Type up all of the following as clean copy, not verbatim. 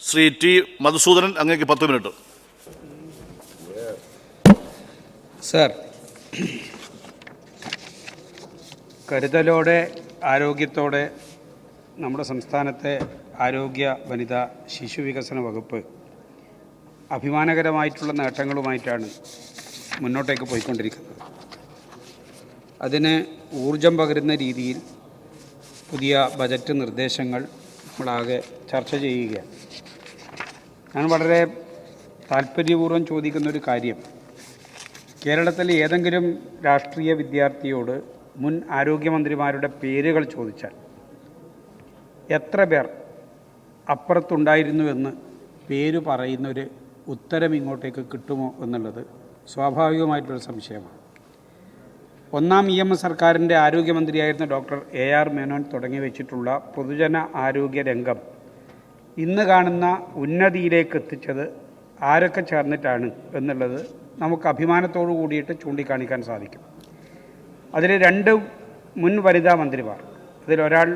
Shri T Madhusoodanan, അങ്ങേക്ക് 10 minute. Sir, കരുതലോടെ ആരോഗ്യത്തോടെ നമ്മുടെ സംസ്ഥാനത്തെ ആരോഗ്യ വനിതാ ശിശു വികസന വകുപ്പ് അഭിമാനകരമായിട്ടുള്ള നേട്ടങ്ങളുമായിട്ടാണ് മുന്നോട്ടേക്ക് പോയിക്കൊണ്ടിരിക്കുന്നത്. അതിന് ഊർജം പകരുന്ന രീതിയിൽ പുതിയ ബജറ്റ് നിർദ്ദേശങ്ങൾ നമ്മളാകെ ചർച്ച ചെയ്യുകയാണ്. ഞാൻ വളരെ താല്പര്യപൂർവ്വം ചോദിക്കുന്നൊരു കാര്യം, കേരളത്തിലെ ഏതെങ്കിലും രാഷ്ട്രീയ വിദ്യാർത്ഥിയോട് മുൻ ആരോഗ്യമന്ത്രിമാരുടെ പേരുകൾ ചോദിച്ചാൽ എത്ര പേർ അപ്പുറത്തുണ്ടായിരുന്നുവെന്ന് പേര് പറയുന്നൊരു ഉത്തരം ഇങ്ങോട്ടേക്ക് കിട്ടുമോ എന്നുള്ളത് സ്വാഭാവികമായിട്ടൊരു സംശയമാണ്. ഒന്നാം EMS സർക്കാരിൻ്റെ ആരോഗ്യമന്ത്രിയായിരുന്ന ഡോക്ടർ AR മേനോൻ തുടങ്ങി വെച്ചിട്ടുള്ള പൊതുജന ആരോഗ്യ രംഗം ഇന്ന് കാണുന്ന ഉന്നതിയിലേക്ക് എത്തിച്ചത് ആരൊക്കെ ചേർന്നിട്ടാണ് എന്നുള്ളത് നമുക്ക് അഭിമാനത്തോടു കൂടിയിട്ട് ചൂണ്ടിക്കാണിക്കാൻ സാധിക്കും. അതിൽ 2 മുൻ വനിതാ മന്ത്രിമാർ, അതിലൊരാൾ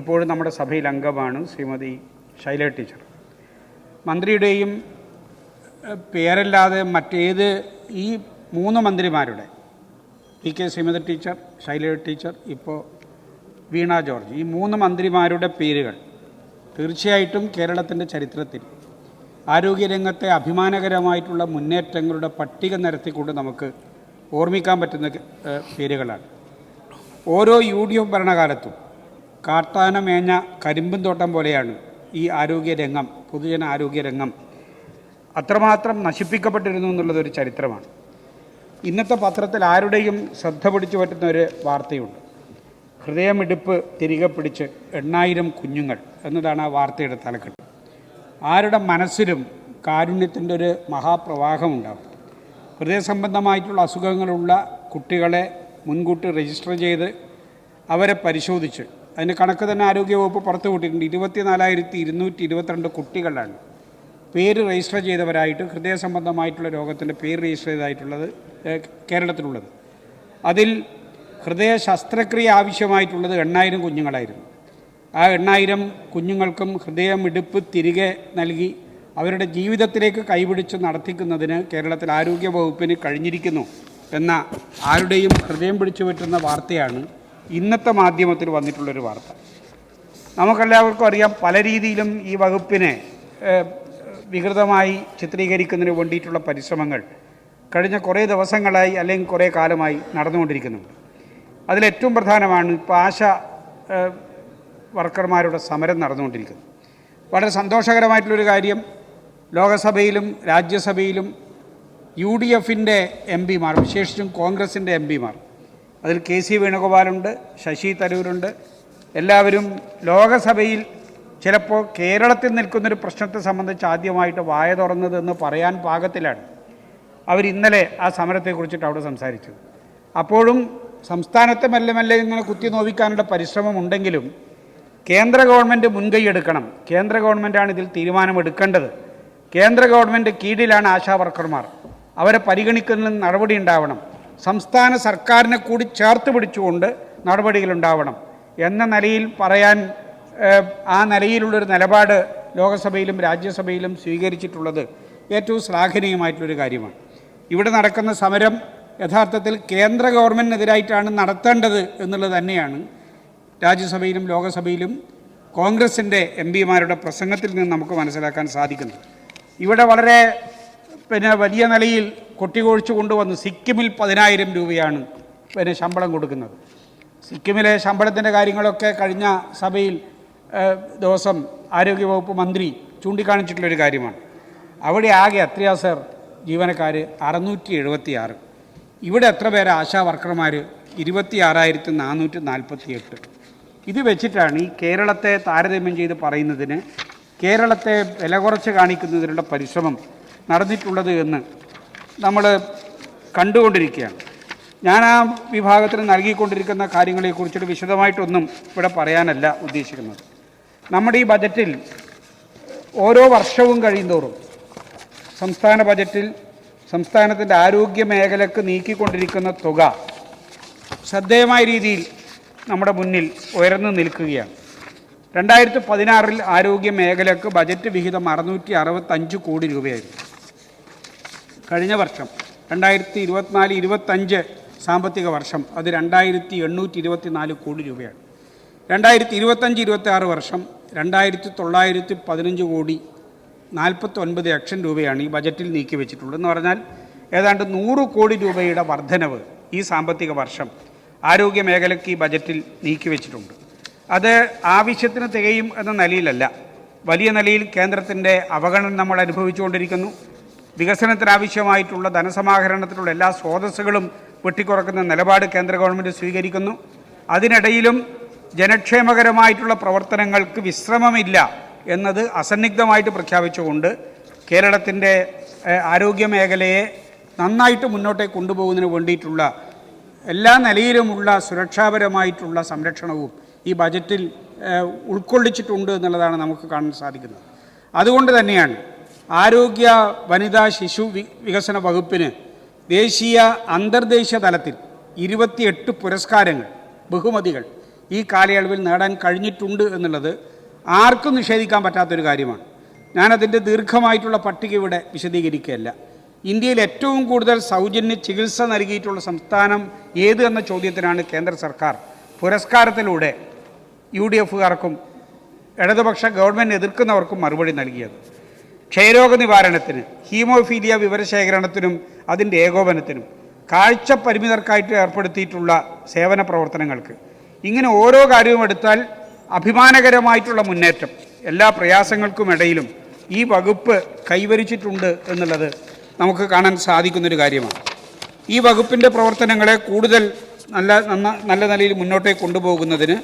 ഇപ്പോഴും നമ്മുടെ സഭയിൽ അംഗമാണ്, ശ്രീമതി ശൈല ടീച്ചർ. മന്ത്രിയുടെയും പേരല്ലാതെ മറ്റേത് ഈ 3 മന്ത്രിമാരുടെ, PK Shrimati teacher, Shaila teacher, ഇപ്പോൾ വീണ ജോർജ്, ഈ 3 മന്ത്രിമാരുടെ പേരുകൾ തീർച്ചയായിട്ടും കേരളത്തിൻ്റെ ചരിത്രത്തിൽ ആരോഗ്യരംഗത്തെ അഭിമാനകരമായിട്ടുള്ള മുന്നേറ്റങ്ങളുടെ പട്ടിക നിരത്തിക്കൊണ്ട് നമുക്ക് ഓർമ്മിക്കാൻ പറ്റുന്ന പേരുകളാണ്. ഓരോ UDF ഭരണകാലത്തും കാട്ടാന മേഞ്ഞ കരിമ്പും തോട്ടം പോലെയാണ് ഈ ആരോഗ്യരംഗം, പൊതുജന ആരോഗ്യരംഗം അത്രമാത്രം നശിപ്പിക്കപ്പെട്ടിരുന്നു എന്നുള്ളതൊരു ചരിത്രമാണ്. ഇന്നത്തെ പത്രത്തിൽ ആരുടെയും ശ്രദ്ധ പിടിച്ചു പറ്റുന്ന ഒരു വാർത്തയുണ്ട്. ഹൃദയമിടിപ്പ് തിരികെ പിടിച്ച് 8000 കുഞ്ഞുങ്ങൾ എന്നതാണ് ആ വാർത്തയുടെ തലക്കെട്ട്. ആരുടെ മനസ്സിലും കാരുണ്യത്തിൻ്റെ ഒരു മഹാപ്രവാഹമുണ്ടാകും. ഹൃദയ സംബന്ധമായിട്ടുള്ള അസുഖങ്ങളുള്ള കുട്ടികളെ മുൻകൂട്ടി രജിസ്റ്റർ ചെയ്ത് അവരെ പരിശോധിച്ച്, അതിൻ്റെ കണക്ക് തന്നെ ആരോഗ്യവകുപ്പ് പുറത്തു വിട്ടിട്ടുണ്ട്. 24,222 കുട്ടികളാണ് പേര് രജിസ്റ്റർ ചെയ്തവരായിട്ട് ഹൃദയ സംബന്ധമായിട്ടുള്ള രോഗത്തിൻ്റെ പേര് രജിസ്റ്റർ ചെയ്തതായിട്ടുള്ളത് കേരളത്തിലുള്ളത്. അതിൽ ഹൃദയ ശസ്ത്രക്രിയ ആവശ്യമായിട്ടുള്ളത് 8000 കുഞ്ഞുങ്ങളായിരുന്നു. ആ 8000 കുഞ്ഞുങ്ങൾക്കും ഹൃദയമിടിപ്പ് തിരികെ നൽകി അവരുടെ ജീവിതത്തിലേക്ക് കൈപിടിച്ച് നടത്തിക്കുന്നതിന് കേരളത്തിൽ ആരോഗ്യ വകുപ്പിന് കഴിഞ്ഞിരിക്കുന്നു എന്ന ആരുടെയും ഹൃദയം പിടിച്ചു പറ്റുന്ന വാർത്തയാണ് ഇന്നത്തെ മാധ്യമത്തിൽ വന്നിട്ടുള്ളൊരു വാർത്ത. നമുക്കെല്ലാവർക്കും അറിയാം, പല രീതിയിലും ഈ വകുപ്പിനെ വികൃതമായി ചിത്രീകരിക്കുന്നതിന് വേണ്ടിയിട്ടുള്ള പരിശ്രമങ്ങൾ കഴിഞ്ഞ കുറേ ദിവസങ്ങളായി അല്ലെങ്കിൽ കുറേ കാലമായി നടന്നുകൊണ്ടിരിക്കുന്നുണ്ട്. അതിലേറ്റവും പ്രധാനമാണ് ഇപ്പോൾ ആശാ വർക്കർമാരുടെ സമരം നടന്നുകൊണ്ടിരിക്കുന്നു. വളരെ സന്തോഷകരമായിട്ടുള്ളൊരു കാര്യം, ലോകസഭയിലും രാജ്യസഭയിലും UDFൻ്റെ MP മാർ, വിശേഷിച്ചും കോൺഗ്രസിൻ്റെ MP മാർ, അതിൽ KC വേണുഗോപാലുണ്ട്, ശശി തരൂരുണ്ട്, എല്ലാവരും ലോകസഭയിൽ ചിലപ്പോൾ കേരളത്തിൽ നിൽക്കുന്നൊരു പ്രശ്നത്തെ സംബന്ധിച്ച് ആദ്യമായിട്ട് വായ തുറന്നതെന്ന് പറയാൻ പാകത്തിലാണ് അവർ ഇന്നലെ ആ സമരത്തെക്കുറിച്ചിട്ട് അവിടെ സംസാരിച്ചത്. അപ്പോഴും സംസ്ഥാനത്തെ മെല്ലെ മെല്ലെ ഇങ്ങനെ കുത്തി നോവിക്കാനുള്ള പരിശ്രമമുണ്ടെങ്കിലും കേന്ദ്ര ഗവൺമെൻറ് മുൻകൈയെടുക്കണം. കേന്ദ്ര ഗവൺമെൻറ്റാണ് ഇതിൽ തീരുമാനമെടുക്കേണ്ടത്. കേന്ദ്ര ഗവൺമെൻറ് കീഴിലാണ് ആശാ വർക്കർമാർ. അവരെ പരിഗണിക്കുന്ന നടപടി ഉണ്ടാവണം. സംസ്ഥാന സർക്കാരിനെ കൂടി ചേർത്ത് പിടിച്ചുകൊണ്ട് നടപടികളുണ്ടാവണം എന്ന നിലയിൽ പറയാൻ, ആ നിലയിലുള്ളൊരു നിലപാട് ലോകസഭയിലും രാജ്യസഭയിലും സ്വീകരിച്ചിട്ടുള്ളത് ഏറ്റവും ശ്ലാഘനീയമായിട്ടുള്ളൊരു കാര്യമാണ്. ഇവിടെ നടക്കുന്ന സമരം യഥാർത്ഥത്തിൽ കേന്ദ്ര ഗവൺമെൻറ്റിനെതിരായിട്ടാണ് നടത്തേണ്ടത് എന്നുള്ളത് തന്നെയാണ് രാജ്യസഭയിലും ലോകസഭയിലും കോൺഗ്രസിൻ്റെ MP മാരുടെ പ്രസംഗത്തിൽ നിന്ന് നമുക്ക് മനസ്സിലാക്കാൻ സാധിക്കുന്നത്. ഇവിടെ വളരെ വലിയ നിലയിൽ കൊട്ടിഘോഷിച്ചു കൊണ്ടുവന്ന് സിക്കിമിൽ 10,000 രൂപയാണ് ശമ്പളം കൊടുക്കുന്നത്. സിക്കിമിലെ ശമ്പളത്തിൻ്റെ കാര്യങ്ങളൊക്കെ കഴിഞ്ഞ സഭയിൽ ദിവസം ആരോഗ്യവകുപ്പ് മന്ത്രി ചൂണ്ടിക്കാണിച്ചിട്ടുള്ളൊരു കാര്യമാണ്. അവിടെ ആകെ എത്രയാ സർ ജീവനക്കാർ? 676. ഇവിടെ എത്ര പേര് ആശാ വർക്കർമാർ? 26,448. ഇത് വെച്ചിട്ടാണ് ഈ കേരളത്തെ താരതമ്യം ചെയ്ത് പറയുന്നതിന്, കേരളത്തെ വില കുറച്ച് കാണിക്കുന്നതിനുള്ള പരിശ്രമം നടന്നിട്ടുള്ളത് എന്ന് നമ്മൾ കണ്ടുകൊണ്ടിരിക്കുകയാണ്. ഞാൻ ആ വിഭാഗത്തിന് നൽകിക്കൊണ്ടിരിക്കുന്ന കാര്യങ്ങളെക്കുറിച്ചിട്ട് വിശദമായിട്ടൊന്നും ഇവിടെ പറയാനല്ല ഉദ്ദേശിക്കുന്നത്. നമ്മുടെ ഈ ബജറ്റിൽ ഓരോ വർഷവും കഴിയുന്തോറും സംസ്ഥാന ബജറ്റിൽ സംസ്ഥാനത്തിൻ്റെ ആരോഗ്യ മേഖലക്ക് നീക്കിക്കൊണ്ടിരിക്കുന്ന തുക ശ്രദ്ധേയമായ രീതിയിൽ നമ്മുടെ മുന്നിൽ ഉയർന്നു നിൽക്കുകയാണ്. 2016 ആരോഗ്യ മേഖലയ്ക്ക് ബജറ്റ് വിഹിതം 665 കോടി രൂപയായിരുന്നു. കഴിഞ്ഞ വർഷം 2024-25 സാമ്പത്തിക വർഷം അത് 2824 കോടി രൂപയാണ്. 2025-26 വർഷം 2915 കോടി 49 ലക്ഷം രൂപയാണ് ഈ ബജറ്റിൽ നീക്കിവെച്ചിട്ടുള്ളത്. എന്ന് പറഞ്ഞാൽ ഏതാണ്ട് 100 കോടി രൂപയുടെ വർധനവ് ഈ സാമ്പത്തിക വർഷം ആരോഗ്യ മേഖലയ്ക്ക് ഈ ബജറ്റിൽ നീക്കിവെച്ചിട്ടുണ്ട്. അത് ആവശ്യത്തിന് തികയും എന്ന നിലയിലല്ല, വലിയ നിലയിൽ കേന്ദ്രത്തിൻ്റെ അവഗണന നമ്മൾ അനുഭവിച്ചുകൊണ്ടിരിക്കുന്നു. വികസനത്തിനാവശ്യമായിട്ടുള്ള ധനസമാഹരണത്തിനുള്ള എല്ലാ സ്രോതസ്സുകളും വെട്ടിക്കുറക്കുന്ന നിലപാട് കേന്ദ്ര ഗവൺമെൻറ് സ്വീകരിക്കുന്നു. അതിനിടയിലും ജനക്ഷേമകരമായിട്ടുള്ള പ്രവർത്തനങ്ങൾക്ക് വിശ്രമമില്ല എന്നത് അസന്നിഗ്ധമായിട്ട് പ്രഖ്യാപിച്ചുകൊണ്ട് കേരളത്തിൻ്റെ ആരോഗ്യ മേഖലയെ നന്നായിട്ട് മുന്നോട്ടേക്ക് കൊണ്ടുപോകുന്നതിന് വേണ്ടിയിട്ടുള്ള എല്ലാ നിലയിലുമുള്ള സുരക്ഷാപരമായിട്ടുള്ള സംരക്ഷണവും ഈ ബജറ്റിൽ ഉൾക്കൊള്ളിച്ചിട്ടുണ്ട് എന്നുള്ളതാണ് നമുക്ക് കാണാൻ സാധിക്കുന്നത്. അതുകൊണ്ട് തന്നെയാണ് ആരോഗ്യ വനിതാ ശിശു വികസന വകുപ്പിന് ദേശീയ അന്തർദേശീയ തലത്തിൽ 28 പുരസ്കാരങ്ങൾ, ബഹുമതികൾ ഈ കാലയളവിൽ നേടാൻ കഴിഞ്ഞിട്ടുണ്ട് എന്നുള്ളത് ആർക്കും നിഷേധിക്കാൻ പറ്റാത്തൊരു കാര്യമാണ്. ഞാനതിൻ്റെ ദീർഘമായിട്ടുള്ള പട്ടിക ഇവിടെ വിശദീകരിക്കുകയല്ല. ഇന്ത്യയിൽ ഏറ്റവും കൂടുതൽ സൗജന്യ ചികിത്സ നൽകിയിട്ടുള്ള സംസ്ഥാനം ഏത് എന്ന ചോദ്യത്തിനാണ് കേന്ദ്ര സർക്കാർ പുരസ്കാരത്തിലൂടെ UDFകാർക്കും ഇടതുപക്ഷ ഗവൺമെൻറ് എതിർക്കുന്നവർക്കും മറുപടി നൽകിയത്. ക്ഷയരോഗ നിവാരണത്തിന്, ഹീമോഫീലിയ വിവരശേഖരണത്തിനും അതിൻ്റെ ഏകോപനത്തിനും, കാഴ്ച പരിമിതർക്കായിട്ട് ഏർപ്പെടുത്തിയിട്ടുള്ള സേവന പ്രവർത്തനങ്ങൾക്ക്, ഇങ്ങനെ ഓരോ കാര്യവും എടുത്താൽ അഭിമാനകരമായിട്ടുള്ള മുന്നേറ്റം എല്ലാ പ്രയാസങ്ങൾക്കുമിടയിലും ഈ വകുപ്പ് കൈവരിച്ചിട്ടുണ്ട് എന്നുള്ളത് നമുക്ക് കാണാൻ സാധിക്കുന്നൊരു കാര്യമാണ്. ഈ വകുപ്പിൻ്റെ പ്രവർത്തനങ്ങളെ കൂടുതൽ നല്ല നിലയിൽ മുന്നോട്ടേക്ക് കൊണ്ടുപോകുന്നതിന്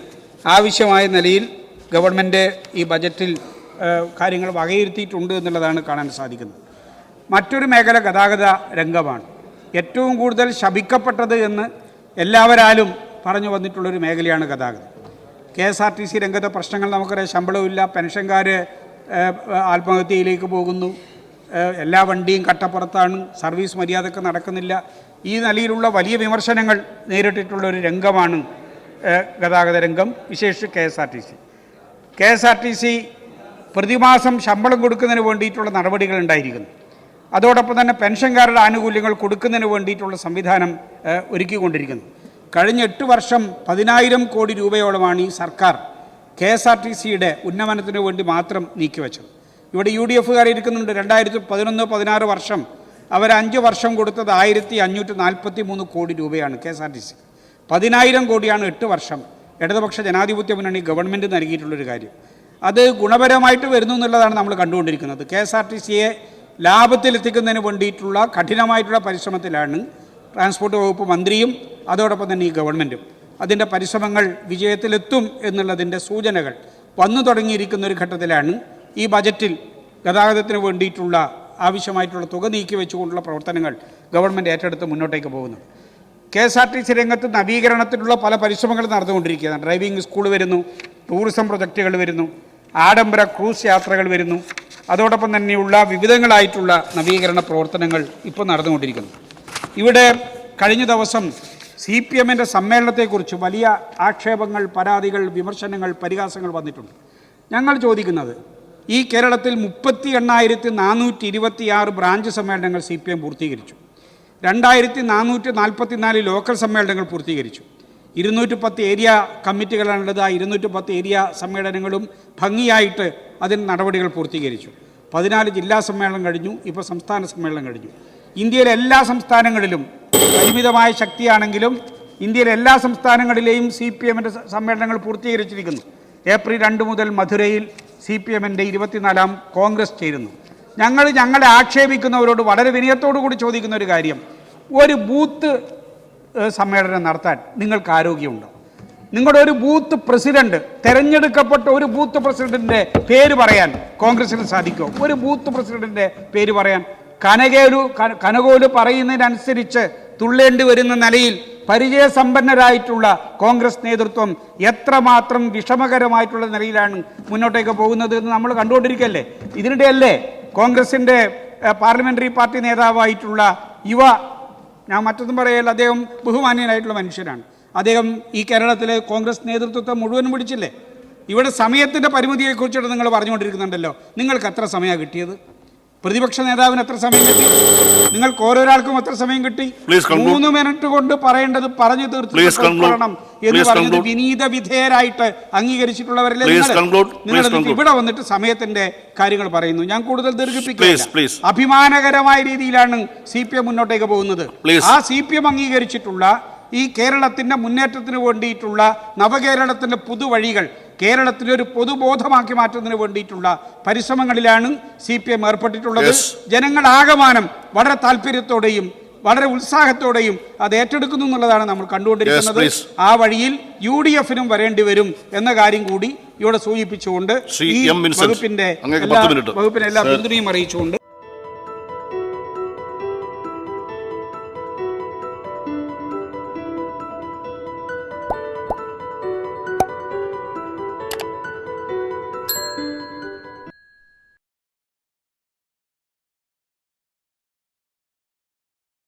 ആവശ്യമായ നിലയിൽ ഗവൺമെൻറ് ഈ ബജറ്റിൽ കാര്യങ്ങൾ വകയിരുത്തിയിട്ടുണ്ട് എന്നുള്ളതാണ് കാണാൻ സാധിക്കുന്നത്. മറ്റൊരു മേഖല ഗതാഗത രംഗമാണ്. ഏറ്റവും കൂടുതൽ ശപിക്കപ്പെട്ടത് എന്ന് എല്ലാവരാലും പറഞ്ഞു വന്നിട്ടുള്ളൊരു മേഖലയാണ് ഗതാഗതം. KSRTC രംഗത്തെ പ്രശ്നങ്ങൾ നമുക്കറിയാം. ശമ്പളമില്ല, പെൻഷൻകാർ ആത്മഹത്യയിലേക്ക് പോകുന്നു, എല്ലാ വണ്ടിയും കട്ടപ്പുറത്താണ്, സർവീസ് മര്യാദക്ക് നടക്കുന്നില്ല. ഈ നിലയിലുള്ള വലിയ വിമർശനങ്ങൾ നേരിട്ടിട്ടുള്ളൊരു രംഗമാണ് ഗതാഗത രംഗം, വിശേഷിച്ച് KSRTC പ്രതിമാസം ശമ്പളം കൊടുക്കുന്നതിന് വേണ്ടിയിട്ടുള്ള നടപടികൾ ഉണ്ടായിരിക്കുന്നു. അതോടൊപ്പം തന്നെ പെൻഷൻകാരുടെ ആനുകൂല്യങ്ങൾ കൊടുക്കുന്നതിന് വേണ്ടിയിട്ടുള്ള സംവിധാനം ഒരുക്കിക്കൊണ്ടിരിക്കുന്നു. കഴിഞ്ഞ 8 വർഷം 10,000 കോടി രൂപയോളമാണ് ഈ സർക്കാർ KSRTCയുടെ ഉന്നമനത്തിന് വേണ്ടി മാത്രം നീക്കിവെച്ചത്. ഇവിടെ UDFകാർ ഇരിക്കുന്നുണ്ട്. 2011-16 വർഷം അവർ 5 വർഷം കൊടുത്തത് 1543 കോടി രൂപയാണ് KSRTC. 10,000 കോടിയാണ് 8 വർഷം ഇടതുപക്ഷ ജനാധിപത്യ മുന്നണി ഗവൺമെൻറ് നൽകിയിട്ടുള്ളൊരു കാര്യം. അത് ഗുണപരമായിട്ട് വരുന്നു എന്നുള്ളതാണ് നമ്മൾ കണ്ടുകൊണ്ടിരിക്കുന്നത്. KSRTCയെ ലാഭത്തിലെത്തിക്കുന്നതിന് വേണ്ടിയിട്ടുള്ള കഠിനമായിട്ടുള്ള പരിശ്രമത്തിലാണ് ട്രാൻസ്പോർട്ട് വകുപ്പ് മന്ത്രിയും അതോടൊപ്പം തന്നെ ഈ ഗവൺമെൻറ്റും. അതിൻ്റെ പരിശ്രമങ്ങൾ വിജയത്തിലെത്തും എന്നുള്ളതിൻ്റെ സൂചനകൾ വന്നു തുടങ്ങിയിരിക്കുന്ന ഒരു ഘട്ടത്തിലാണ് ഈ ബജറ്റിൽ ഗതാഗതത്തിന് വേണ്ടിയിട്ടുള്ള ആവശ്യമായിട്ടുള്ള തുക നീക്കി വെച്ചുകൊണ്ടുള്ള പ്രവർത്തനങ്ങൾ ഗവൺമെൻറ് ഏറ്റെടുത്ത് മുന്നോട്ടേക്ക് പോകുന്നത്. KSRTC രംഗത്ത് നവീകരണത്തിനുള്ള പല പരിശ്രമങ്ങൾ നടന്നുകൊണ്ടിരിക്കുകയാണ്. ഡ്രൈവിംഗ് സ്കൂൾ വരുന്നു, ടൂറിസം പ്രൊജക്റ്റുകൾ വരുന്നു, ആഡംബര ക്രൂസ് യാത്രകൾ വരുന്നു, അതോടൊപ്പം തന്നെയുള്ള വിവിധങ്ങളായിട്ടുള്ള നവീകരണ പ്രവർത്തനങ്ങൾ ഇപ്പോൾ നടന്നുകൊണ്ടിരിക്കുന്നു. ഇവിടെ കഴിഞ്ഞ ദിവസം CPMൻ്റെ സമ്മേളനത്തെക്കുറിച്ച് വലിയ ആക്ഷേപങ്ങൾ, പരാതികൾ, വിമർശനങ്ങൾ, പരിഹാസങ്ങൾ വന്നിട്ടുണ്ട്. ഞങ്ങൾ ചോദിക്കുന്നത്, ഈ കേരളത്തിൽ 38,426 ബ്രാഞ്ച് സമ്മേളനങ്ങൾ CPM പൂർത്തീകരിച്ചു. 2,444 ലോക്കൽ സമ്മേളനങ്ങൾ പൂർത്തീകരിച്ചു. 210 ഏരിയ കമ്മിറ്റികളാണുള്ളത്. ആ 210 ഏരിയ സമ്മേളനങ്ങളും ഭംഗിയായിട്ട് അതിന് നടപടികൾ പൂർത്തീകരിച്ചു. 14 ജില്ലാ സമ്മേളനം കഴിഞ്ഞു, ഇപ്പോൾ സംസ്ഥാന സമ്മേളനം കഴിഞ്ഞു. ഇന്ത്യയിലെ എല്ലാ സംസ്ഥാനങ്ങളിലും പരിമിതമായ ശക്തിയാണെങ്കിലും ഇന്ത്യയിലെ എല്ലാ സംസ്ഥാനങ്ങളിലെയും CPMൻ്റെ സമ്മേളനങ്ങൾ പൂർത്തീകരിച്ചിരിക്കുന്നു. ഏപ്രിൽ 2 മുതൽ മധുരയിൽ CPMൻ്റെ 24ാം കോൺഗ്രസ് ചേരുന്നു. ഞങ്ങളെ ആക്ഷേപിക്കുന്നവരോട് വളരെ വിനയത്തോടു കൂടി ചോദിക്കുന്ന ഒരു കാര്യം, ഒരു ബൂത്ത് സമ്മേളനം നടത്താൻ നിങ്ങൾക്ക് ആരോഗ്യമുണ്ടോ? നിങ്ങളുടെ ഒരു ബൂത്ത് പ്രസിഡന്റ്, തെരഞ്ഞെടുക്കപ്പെട്ട ഒരു ബൂത്ത് പ്രസിഡന്റിൻ്റെ പേര് പറയാൻ കോൺഗ്രസിന് സാധിക്കുമോ? ഒരു ബൂത്ത് പ്രസിഡന്റിൻ്റെ പേര് പറയാൻ കനകോല് പറയുന്നതിനനുസരിച്ച് തുള്ളേണ്ടി വരുന്ന നിലയിൽ പരിചയസമ്പന്നരായിട്ടുള്ള കോൺഗ്രസ് നേതൃത്വം എത്രമാത്രം വിഷമകരമായിട്ടുള്ള നിലയിലാണ് മുന്നോട്ടേക്ക് പോകുന്നത് എന്ന് നമ്മൾ കണ്ടുകൊണ്ടിരിക്കുകയല്ലേ. ഇതിനിടെയല്ലേ കോൺഗ്രസിൻ്റെ പാർലമെൻ്ററി പാർട്ടി നേതാവായിട്ടുള്ള ഞാൻ മറ്റൊന്നും പറയല്ല, അദ്ദേഹം ബഹുമാന്യനായിട്ടുള്ള മനുഷ്യനാണ്. അദ്ദേഹം ഈ കേരളത്തിലെ കോൺഗ്രസ് നേതൃത്വത്തെ മുഴുവൻ വിളിച്ചില്ലേ? ഇവിടെ സമയത്തിൻ്റെ പരിമിതിയെക്കുറിച്ചിട്ട് നിങ്ങൾ പറഞ്ഞുകൊണ്ടിരിക്കുന്നുണ്ടല്ലോ. നിങ്ങൾക്ക് എത്ര സമയമാണ് കിട്ടിയത്? പ്രതിപക്ഷ നേതാവിന് എത്ര സമയം കിട്ടി? നിങ്ങൾക്ക് ഓരോരാൾക്കും എത്ര സമയം കിട്ടി? 3 മിനിറ്റ് കൊണ്ട് പറയേണ്ടത് പറഞ്ഞു തീർക്കണം എന്ന് പറഞ്ഞത് വിനീത വിധേയരായിട്ട് അംഗീകരിച്ചിട്ടുള്ളവരല്ലേ നിങ്ങൾ? ഇവിടെ വന്നിട്ട് സമയത്തിന്റെ കാര്യങ്ങൾ പറയുന്നു. ഞാൻ കൂടുതൽ ദീർഘിപ്പിക്കില്ല. അഭിമാനകരമായ രീതിയിലാണ് CPM മുന്നോട്ടേക്ക് പോകുന്നത്. ആ CPM അംഗീകരിച്ചിട്ടുള്ള ഈ കേരളത്തിന്റെ മുന്നേറ്റത്തിന് വേണ്ടിയിട്ടുള്ള നവകേരളത്തിന്റെ പുതുവഴികൾ കേരളത്തിലെ ഒരു പൊതുബോധമാക്കി മാറ്റുന്നതിന് വേണ്ടിയിട്ടുള്ള പരിശ്രമങ്ങളിലാണ് CPM ഏർപ്പെട്ടിട്ടുള്ളത്. ജനങ്ങളാകമാനം വളരെ താല്പര്യത്തോടെയും വളരെ ഉത്സാഹത്തോടെയും അത് ഏറ്റെടുക്കുന്നു എന്നുള്ളതാണ് നമ്മൾ കണ്ടുകൊണ്ടിരിക്കുന്നത്. ആ വഴിയിൽ UDF-നും വരേണ്ടി വരും എന്ന കാര്യം കൂടി ഇവിടെ സൂചിപ്പിച്ചുകൊണ്ട് ഈ വകുപ്പിന്റെ എല്ലാ പിന്തുണയും അറിയിച്ചുകൊണ്ട്